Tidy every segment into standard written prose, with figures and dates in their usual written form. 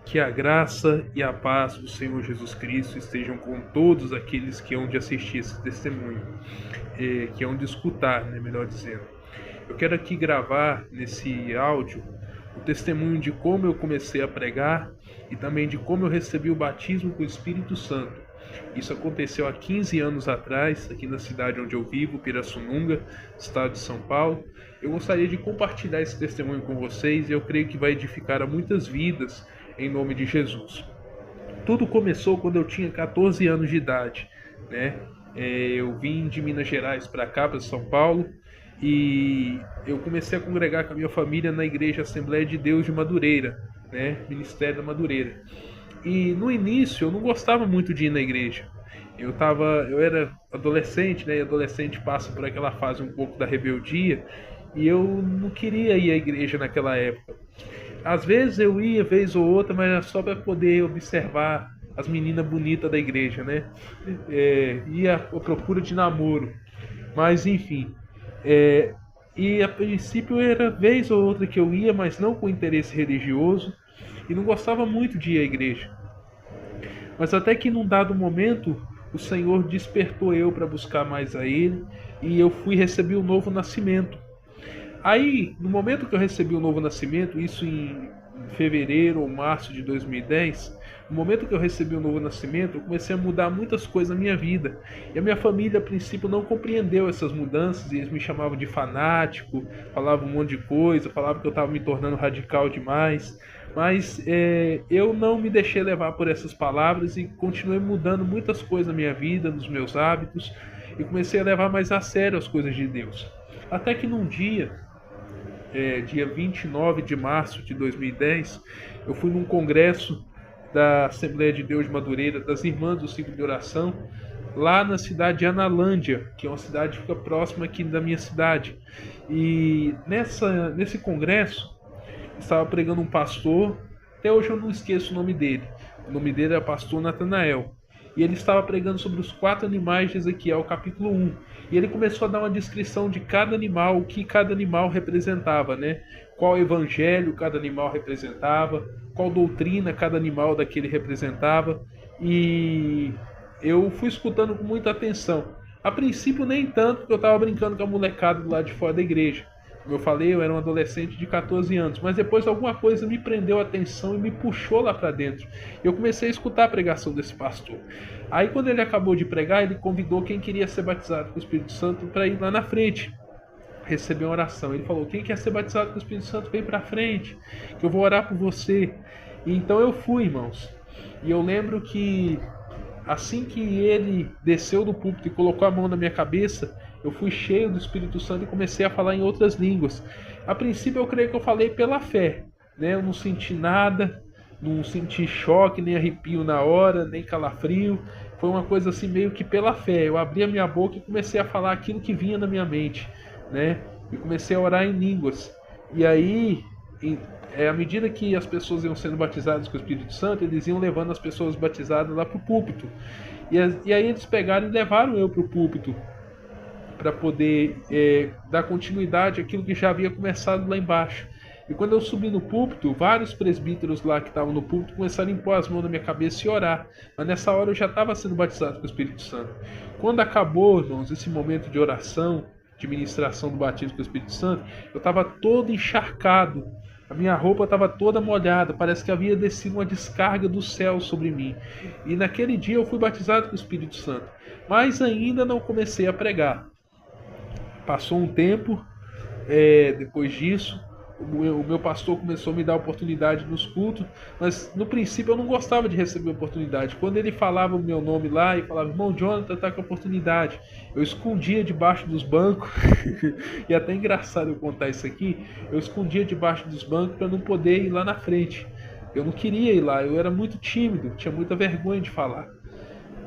Que a graça e a paz do Senhor Jesus Cristo estejam com todos aqueles que hão de assistir esse testemunho, que hão de escutar, né, melhor dizendo. Eu quero aqui gravar nesse áudio o testemunho de como eu comecei a pregar e também de como eu recebi o batismo com o Espírito Santo. Isso aconteceu há 15 anos atrás, aqui na cidade onde eu vivo, Pirassununga, estado de São Paulo. Eu gostaria de compartilhar esse testemunho com vocês e eu creio que vai edificar a muitas vidas em nome de Jesus. Tudo começou quando eu tinha 14 anos de idade, né? Eu vim de Minas Gerais para cá, para São Paulo, e eu comecei a congregar com a minha família na Igreja Assembleia de Deus de Madureira, né? Ministério da Madureira. E no início eu não gostava muito de ir na igreja. Eu era adolescente, né? E adolescente passa por aquela fase um pouco da rebeldia, e eu não queria ir à igreja naquela época. Às vezes eu ia, vez ou outra, mas era só para poder observar as meninas bonitas da igreja, né? Ia à procura de namoro. Mas enfim. E a princípio era vez ou outra que eu ia, mas não com interesse religioso. E não gostava muito de ir à igreja. Mas até que num dado momento, o Senhor despertou eu para buscar mais a Ele. E eu fui receber o novo nascimento. Aí, no momento que eu recebi o novo nascimento, isso em fevereiro ou março de 2010, no momento que eu recebi o novo nascimento, eu comecei a mudar muitas coisas na minha vida. E a minha família, a princípio, não compreendeu essas mudanças, e eles me chamavam de fanático, falavam um monte de coisa, falavam que eu estava me tornando radical demais. Mas eu não me deixei levar por essas palavras e continuei mudando muitas coisas na minha vida, nos meus hábitos, e comecei a levar mais a sério as coisas de Deus. Até que num dia, dia 29 de março de 2010, eu fui num congresso da Assembleia de Deus de Madureira, das Irmãs do Ciclo de Oração, lá na cidade de Analândia, que é uma cidade que fica próxima aqui da minha cidade. E nesse congresso, estava pregando um pastor, até hoje eu não esqueço o nome dele. O nome dele é pastor Natanael. E ele estava pregando sobre os 4 animais de Ezequiel, capítulo 1. E ele começou a dar uma descrição de cada animal, o que cada animal representava, né? Qual evangelho cada animal representava, qual doutrina cada animal daquele representava. E eu fui escutando com muita atenção. A princípio nem tanto, porque eu estava brincando com a molecada do lado de fora da igreja. Como eu falei, eu era um adolescente de 14 anos, mas depois alguma coisa me prendeu a atenção e me puxou lá para dentro. Eu comecei a escutar a pregação desse pastor. Aí quando ele acabou de pregar, ele convidou quem queria ser batizado com o Espírito Santo para ir lá na frente receber uma oração. Ele falou: quem quer ser batizado com o Espírito Santo, vem para frente, que eu vou orar por você. E então eu fui, irmãos. E eu lembro que assim que ele desceu do púlpito e colocou a mão na minha cabeça, eu fui cheio do Espírito Santo e comecei a falar em outras línguas. A princípio eu creio que eu falei pela fé, né? Eu não senti nada, não senti choque, nem arrepio na hora, nem calafrio. Foi uma coisa assim meio que pela fé. Eu abri a minha boca e comecei a falar aquilo que vinha na minha mente, né? E comecei a orar em línguas. E aí, à medida que as pessoas iam sendo batizadas com o Espírito Santo, eles iam levando as pessoas batizadas lá para o púlpito. E aí eles pegaram e levaram eu para o púlpito, para poder dar continuidade àquilo que já havia começado lá embaixo. E quando eu subi no púlpito, vários presbíteros lá que estavam no púlpito começaram a impor as mãos na minha cabeça e orar. Mas nessa hora eu já estava sendo batizado com o Espírito Santo. Quando acabou, irmãos, esse momento de oração, de ministração do batismo com o Espírito Santo, eu estava todo encharcado. A minha roupa estava toda molhada, parece que havia descido uma descarga do céu sobre mim. E naquele dia eu fui batizado com o Espírito Santo. Mas ainda não comecei a pregar. Passou um tempo, depois disso, o meu pastor começou a me dar oportunidade nos cultos, mas no princípio eu não gostava de receber oportunidade. Quando ele falava o meu nome lá e falava: irmão Jonathan, está com oportunidade, eu escondia debaixo dos bancos. E é até engraçado eu contar isso aqui. Eu escondia debaixo dos bancos para não poder ir lá na frente. Eu não queria ir lá, eu era muito tímido, tinha muita vergonha de falar.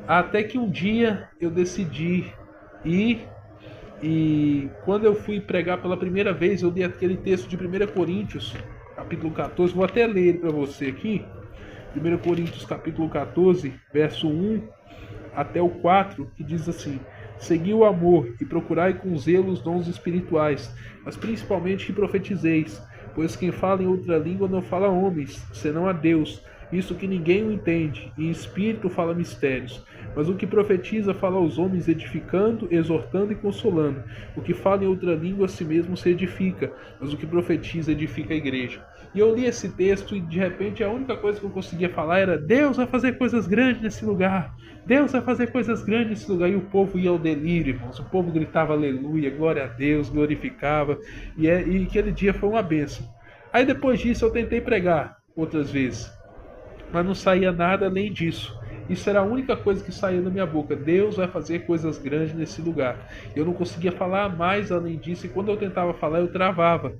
Até que um dia eu decidi ir. E quando eu fui pregar pela primeira vez, eu li aquele texto de 1 Coríntios, capítulo 14, vou até ler ele para você aqui. 1 Coríntios, capítulo 14, verso 1 até o 4, que diz assim: segui o amor e procurai com zelo os dons espirituais, mas principalmente que profetizeis, pois quem fala em outra língua não fala a homens, senão a Deus, Isso que ninguém o entende, e espírito fala mistérios. Mas o que profetiza fala aos homens edificando, exortando e consolando. O que fala em outra língua a si mesmo se edifica, mas o que profetiza edifica a igreja. E eu li esse texto e de repente a única coisa que eu conseguia falar era: Deus vai fazer coisas grandes nesse lugar. Deus vai fazer coisas grandes nesse lugar. E o povo ia ao delírio, irmãos. O povo gritava aleluia, glória a Deus, glorificava. E aquele dia foi uma bênção. Aí depois disso eu tentei pregar outras vezes, mas não saía nada além disso. Isso era a única coisa que saía da minha boca. Deus vai fazer coisas grandes nesse lugar. Eu não conseguia falar mais além disso, e quando eu tentava falar, eu travava.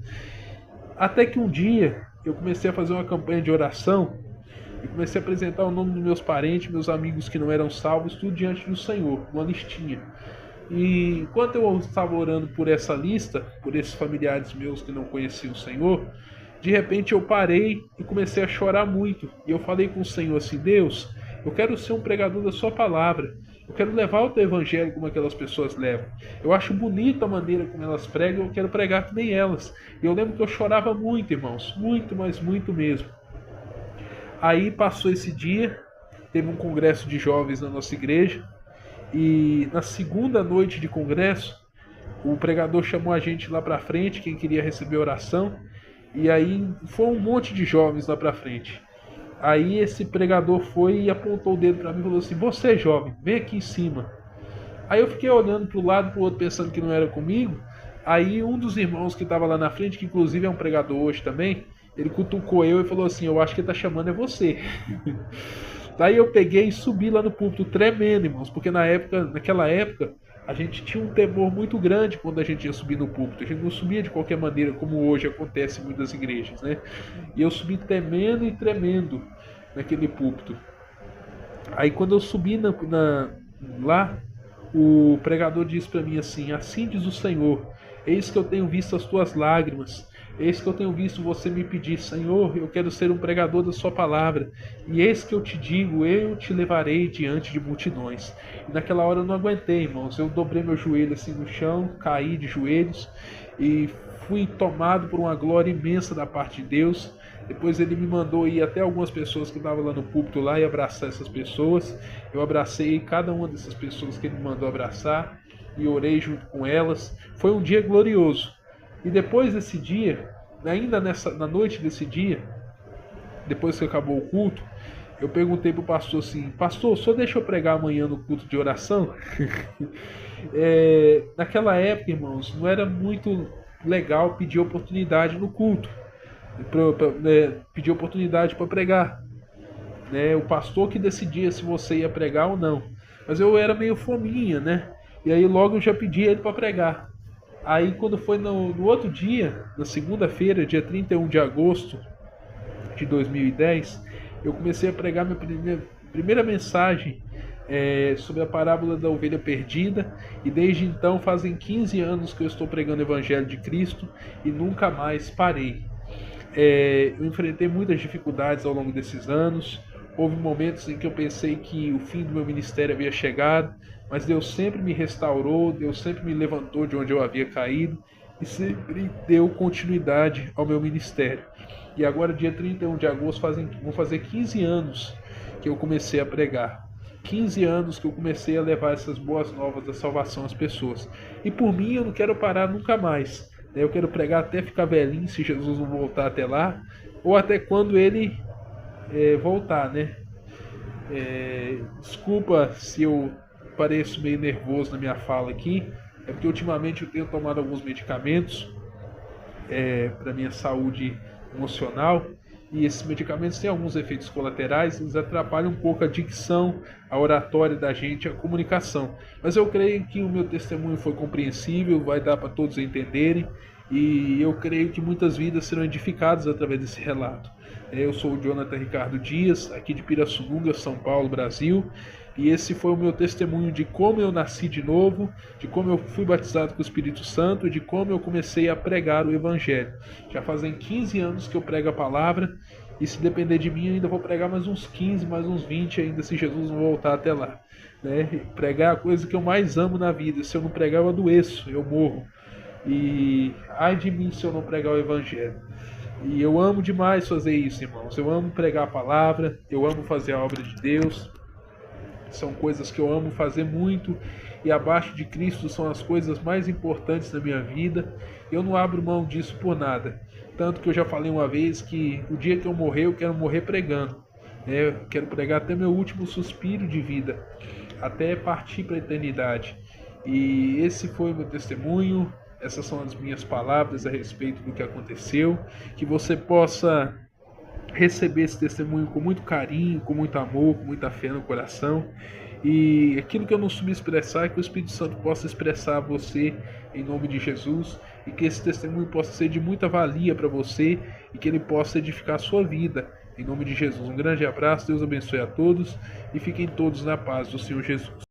Até que um dia eu comecei a fazer uma campanha de oração e comecei a apresentar o nome dos meus parentes, meus amigos que não eram salvos, tudo diante do Senhor, uma listinha. E enquanto eu estava orando por essa lista, por esses familiares meus que não conheciam o Senhor, de repente eu parei e comecei a chorar muito. E eu falei com o Senhor assim: Deus, eu quero ser um pregador da sua palavra. Eu quero levar o teu evangelho como aquelas pessoas levam. Eu acho bonita a maneira como elas pregam, eu quero pregar que nem elas. E eu lembro que eu chorava muito, irmãos. Muito, mas muito mesmo. Aí passou esse dia, teve um congresso de jovens na nossa igreja. E na segunda noite de congresso, o pregador chamou a gente lá pra frente, quem queria receber oração. E aí foi um monte de jovens lá pra frente. Aí esse pregador foi e apontou o dedo para mim e falou assim: você jovem, vem aqui em cima. Aí eu fiquei olhando para o lado e para o outro pensando que não era comigo. Aí um dos irmãos que estava lá na frente, que inclusive é um pregador hoje também, ele cutucou eu e falou assim: eu acho que ele está chamando é você. Daí eu peguei e subi lá no púlpito tremendo, irmãos, porque naquela época a gente tinha um temor muito grande quando a gente ia subir no púlpito. A gente não subia de qualquer maneira, como hoje acontece em muitas igrejas, né? E eu subi temendo e tremendo naquele púlpito. Aí quando eu subi lá, o pregador disse para mim assim: assim diz o Senhor, eis que eu tenho visto as tuas lágrimas, eis que eu tenho visto você me pedir: Senhor, eu quero ser um pregador da sua palavra, e eis que eu te digo, eu te levarei diante de multidões. E naquela hora eu não aguentei, irmãos, eu dobrei meu joelho assim no chão, caí de joelhos e fui tomado por uma glória imensa da parte de Deus. Depois ele me mandou ir até algumas pessoas que estavam lá no púlpito lá e abraçar essas pessoas. Eu abracei cada uma dessas pessoas que ele me mandou abraçar e orei junto com elas. Foi um dia glorioso. E depois desse dia, ainda na noite desse dia, depois que acabou o culto, eu perguntei pro pastor assim: pastor, só deixa eu pregar amanhã no culto de oração? Naquela época, irmãos, não era muito legal pedir oportunidade no culto, pedir oportunidade para pregar, né? O pastor que decidia se você ia pregar ou não. Mas eu era meio fominha, né? E aí logo eu já pedi ele para pregar. Aí quando foi no outro dia, na segunda-feira, dia 31 de agosto de 2010, eu comecei a pregar minha primeira mensagem sobre a parábola da ovelha perdida. E desde então fazem 15 anos que eu estou pregando o Evangelho de Cristo e nunca mais parei. Eu enfrentei muitas dificuldades ao longo desses anos. Houve momentos em que eu pensei que o fim do meu ministério havia chegado, mas Deus sempre me restaurou, Deus sempre me levantou de onde eu havia caído e sempre deu continuidade ao meu ministério. E agora, dia 31 de agosto, vão fazer 15 anos que eu comecei a pregar. 15 anos que eu comecei a levar essas boas novas da salvação às pessoas. E por mim eu não quero parar nunca mais. Eu quero pregar até ficar velhinho, se Jesus não voltar até lá, ou até quando ele voltar, né? Desculpa se eu pareço meio nervoso na minha fala aqui, é porque ultimamente eu tenho tomado alguns medicamentos para minha saúde emocional, e esses medicamentos têm alguns efeitos colaterais, eles atrapalham um pouco a dicção, a oratória da gente, a comunicação. Mas eu creio que o meu testemunho foi compreensível, vai dar para todos entenderem, e eu creio que muitas vidas serão edificadas através desse relato. Eu sou o Jonathan Ricardo Dias, aqui de Pirassununga, São Paulo, Brasil, e esse foi o meu testemunho de como eu nasci de novo, de como eu fui batizado com o Espírito Santo e de como eu comecei a pregar o Evangelho. Já fazem 15 anos que eu prego a palavra, e se depender de mim, eu ainda vou pregar mais uns 15, mais uns 20 ainda, se Jesus não voltar até lá. Pregar é a coisa que eu mais amo na vida. Se eu não pregar, eu adoeço, eu morro. E ai de mim se eu não pregar o Evangelho. E eu amo demais fazer isso, irmãos. Eu amo pregar a palavra, eu amo fazer a obra de Deus. São coisas que eu amo fazer muito e abaixo de Cristo são as coisas mais importantes da minha vida. Eu não abro mão disso por nada. Tanto que eu já falei uma vez que o dia que eu morrer, eu quero morrer pregando. Eu quero pregar até meu último suspiro de vida, até partir para a eternidade. E esse foi o meu testemunho. Essas são as minhas palavras a respeito do que aconteceu. Que você possa receber esse testemunho com muito carinho, com muito amor, com muita fé no coração. E aquilo que eu não soube expressar, que o Espírito Santo possa expressar a você em nome de Jesus, e que esse testemunho possa ser de muita valia para você e que ele possa edificar a sua vida em nome de Jesus. Um grande abraço, Deus abençoe a todos e fiquem todos na paz do Senhor Jesus.